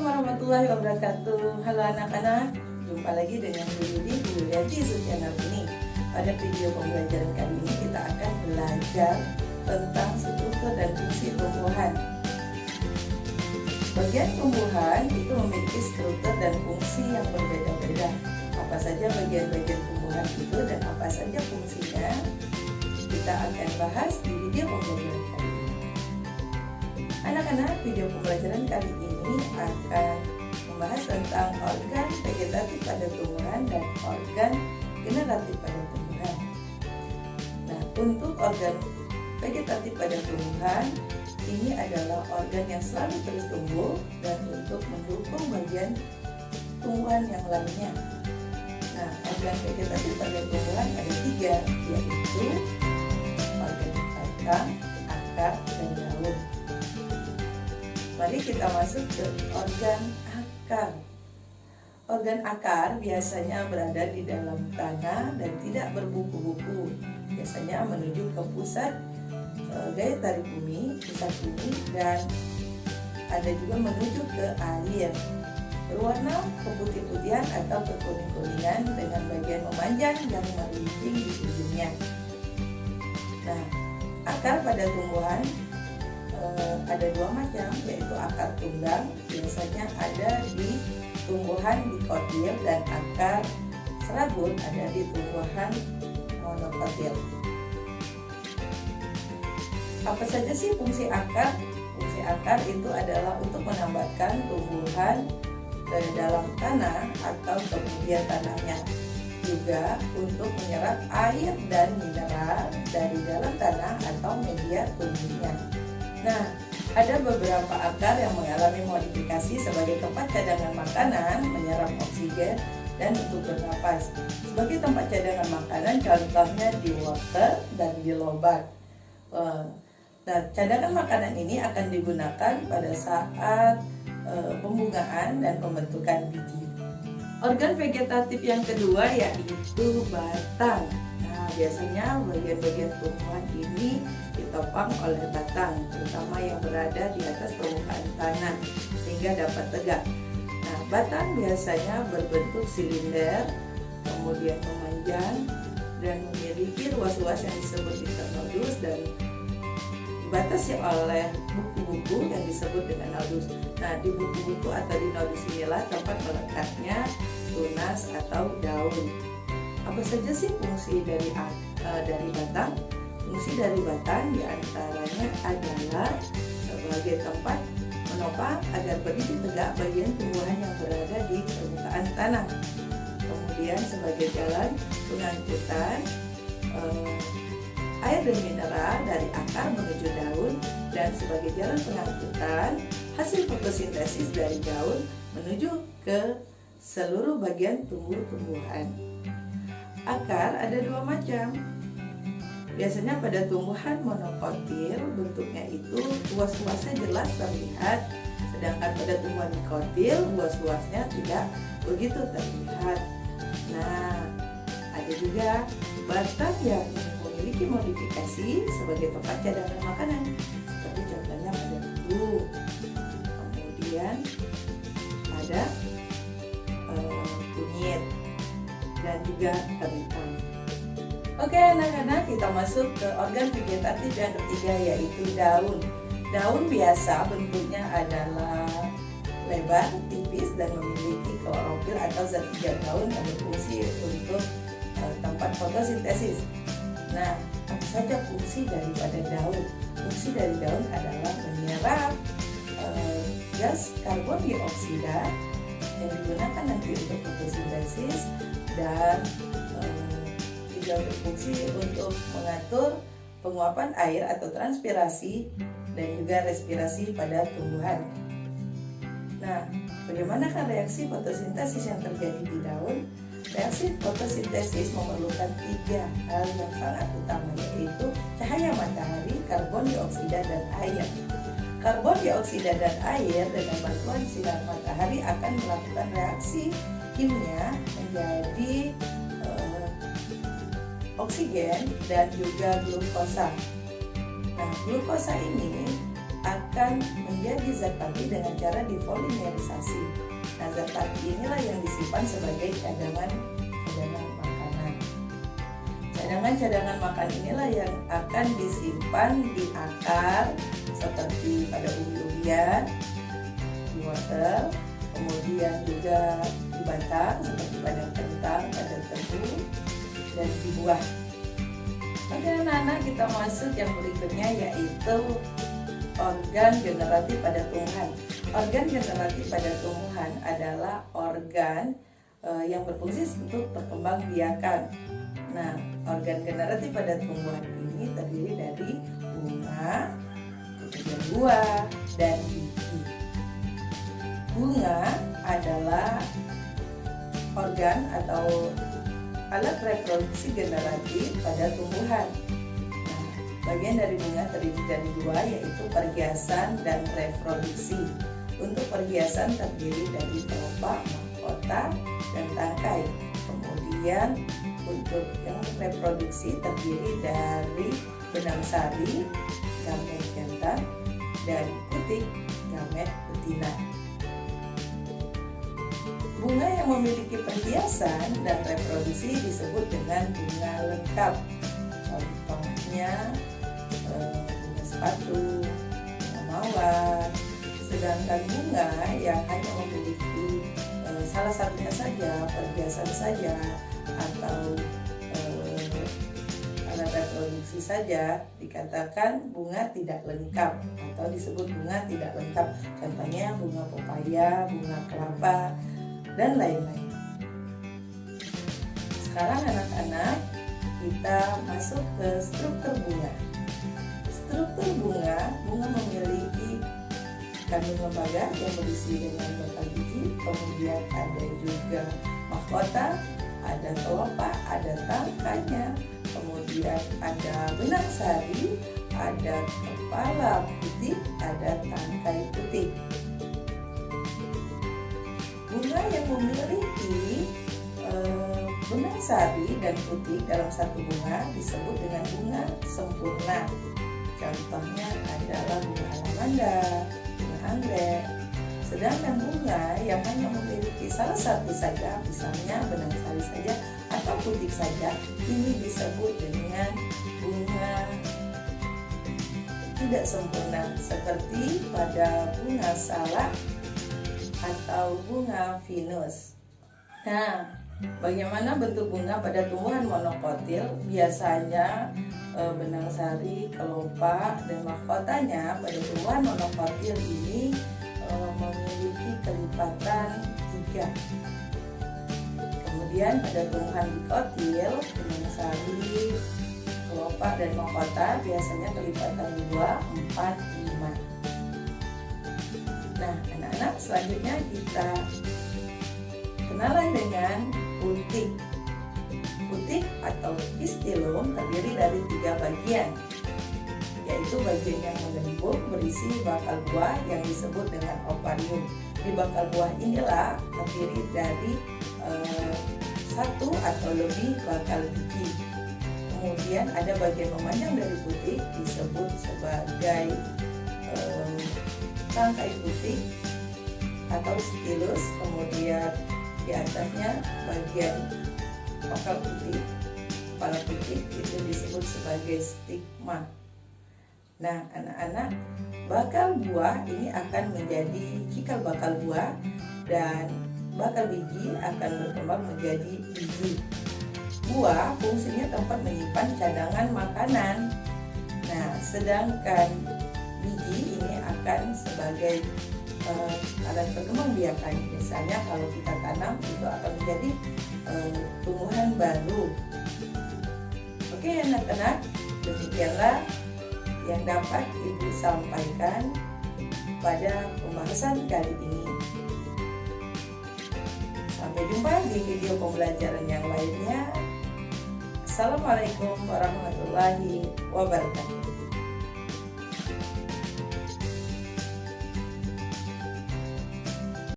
Assalamualaikum warahmatullahi wabarakatuh. Halo anak-anak, jumpa lagi dengan Bu Yudi di Yuliati channel ini. Pada video pembelajaran kali ini kita akan belajar tentang struktur dan fungsi tumbuhan. Bagian tumbuhan itu memiliki struktur dan fungsi yang berbeda-beda. Apa saja bagian-bagian tumbuhan itu dan apa saja fungsinya, kita akan bahas di video pembelajaran kali ini. Anak-anak, video pembelajaran kali ini akan membahas tentang organ vegetatif pada tumbuhan dan organ generatif pada tumbuhan. Nah, untuk organ vegetatif pada tumbuhan, ini adalah organ yang selalu terus tumbuh dan untuk mendukung bagian tumbuhan yang lainnya. Nah, organ vegetatif pada tumbuhan ada 3, yaitu organ batang, akar, dan daun. Mari kita masuk ke organ akar. Organ akar biasanya berada di dalam tanah dan tidak berbuku-buku. Biasanya menuju ke pusat gaya tarik bumi, pusat bumi, dan ada juga menuju ke air. Berwarna keputih-putihan atau kekuning-kuningan dengan bagian memanjang yang melimping di ujungnya. Nah, akar pada tumbuhan ada 2 macam, yaitu akar tunggang, biasanya ada di tumbuhan dikotil, dan akar serabut ada di tumbuhan monokotil. Apa saja sih fungsi akar? Fungsi akar itu adalah untuk menambahkan tumbuhan ke dalam tanah atau kemudian tanahnya, juga untuk menyerap air dan mineral dari dalam tanah atau media tumbuhnya. Nah, ada beberapa akar yang mengalami modifikasi sebagai tempat cadangan makanan, menyerap oksigen, dan untuk bernapas. Sebagai tempat cadangan makanan, contohnya di wortel dan di lobak. Nah, cadangan makanan ini akan digunakan pada saat pembungaan dan pembentukan biji. Organ vegetatif yang kedua yaitu batang. Nah, biasanya bagian-bagian tumbuhan ini ditopang oleh batang, terutama yang berada di atas permukaan tanah sehingga dapat tegak. Nah, batang biasanya berbentuk silinder, kemudian memanjang dan memiliki ruas-ruas yang disebut internodus dan dibatasi oleh buku-buku yang disebut dengan nodus. Nah, di buku-buku atau di nodus inilah tempat melekatnya tunas atau daun. Apa saja sih fungsi dari batang? Fungsi dari batang diantaranya adalah sebagai tempat menopang agar berdiri tegak bagian tumbuhan yang berada di permukaan tanah. Kemudian sebagai jalan pengangkutan air dan mineral dari akar menuju daun, dan sebagai jalan pengangkutan hasil fotosintesis dari daun menuju ke seluruh bagian tumbuh-tumbuhan. Akar ada 2 macam. Biasanya pada tumbuhan monokotil bentuknya itu luas-luasnya jelas terlihat, sedangkan pada tumbuhan dikotil luas-luasnya tidak begitu terlihat. Nah, ada juga batang yang memiliki modifikasi sebagai tempat cadangan makanan, seperti contohnya pada tebu. Kemudian ada kunyit dan juga kentang. Oke anak-anak, kita masuk ke organ vegetatif yang ketiga yaitu daun. Daun biasa bentuknya adalah lebar, tipis, dan memiliki klorofil atau zat hijau daun yang berfungsi untuk tempat fotosintesis. Nah, apa saja fungsi daripada daun? Fungsi dari daun adalah menyerap gas karbon dioksida yang digunakan nanti untuk fotosintesis, dan juga berfungsi untuk mengatur penguapan air atau transpirasi dan juga respirasi pada tumbuhan. Nah, bagaimanakah reaksi fotosintesis yang terjadi di daun? Reaksi fotosintesis memerlukan 3 hal yang sangat utama, yaitu cahaya matahari, karbon dioksida, dan air. Karbon dioksida dan air dengan bantuan sinar matahari akan melakukan reaksi kimia menjadi oksigen dan juga glukosa. Nah, glukosa ini akan menjadi zat pati dengan cara dipolimerisasi. Nah, zat pati inilah yang disimpan sebagai cadangan makanan. Cadangan makan inilah yang akan disimpan di akar seperti pada umbi-umbian, di wortel, kemudian juga di batang seperti pada kentang, pada tebu, dan di buah. Oke anak-anak, kita masuk yang berikutnya yaitu organ generatif pada tumbuhan. Organ generatif pada tumbuhan adalah organ yang berfungsi untuk perkembangbiakan. Nah, organ generatif pada tumbuhan ini terdiri dari bunga, kemudian buah, dan biji. Bunga adalah organ atau alat reproduksi generatif pada tumbuhan. Nah, bagian dari bunga terdiri dari dua, yaitu perhiasan dan reproduksi. Untuk perhiasan terdiri dari kelopak, mahkota, dan tangkai. Kemudian untuk yang reproduksi terdiri dari benang sari, gamet jantan, dan putik, gamet betina. Bunga yang memiliki perhiasan dan reproduksi disebut dengan bunga lengkap. Contohnya bunga sepatu, bunga mawar. Sedangkan bunga yang hanya memiliki salah satunya saja, perhiasan saja, atau alat reproduksi saja, dikatakan bunga tidak lengkap atau disebut bunga tidak lengkap. Contohnya bunga pepaya, bunga kelapa, dan lain-lain. Sekarang anak-anak, kita masuk ke struktur bunga. Struktur bunga memiliki kandung lembaga yang berisi dengan batang biji, kemudian ada juga mahkota, ada kelopak, ada tangkainya, kemudian ada benang sari, ada kepala putih, ada tangkai putih. Bunga yang memiliki benang sari dan putih dalam satu bunga disebut dengan bunga sempurna. Contohnya adalah bunga alamanda, bunga anggrek. Sedangkan bunga yang hanya memiliki salah satu saja, misalnya benang sari saja atau putih saja, ini disebut dengan bunga tidak sempurna, seperti pada bunga salak atau bunga Venus. Nah, bagaimana bentuk bunga pada tumbuhan monokotil? Biasanya benang sari, kelopak, dan mahkotanya pada tumbuhan monokotil ini memiliki kelipatan 3. Kemudian pada tumbuhan dikotil, benang sari, kelopak, dan mahkota biasanya kelipatan 2, 4, 5. Nah, anak-anak, selanjutnya kita kenalan dengan putik. Putik atau pistilum terdiri dari 3 bagian, yaitu bagian yang mengembung berisi bakal buah yang disebut dengan ovarium. Di bakal buah inilah terdiri dari 1 atau lebih bakal biji. Kemudian ada bagian memanjang dari putik disebut sebagai tangkai putik atau stilus. Kemudian di atasnya bagian bakal putih, kepala putih, itu disebut sebagai stigma. Nah, anak-anak, bakal buah ini akan menjadi cikal bakal buah dan bakal biji akan berkembang menjadi biji. Buah fungsinya tempat menyimpan cadangan makanan. Nah, sedangkan biji ini akan sebagai alat perkembangbiakan. Misalnya kalau kita tanam, itu akan menjadi tumbuhan baru. Oke anak-anak, demikianlah yang dapat Ibu sampaikan pada pembahasan kali ini. Sampai jumpa di video pembelajaran yang lainnya. Assalamualaikum warahmatullahi wabarakatuh.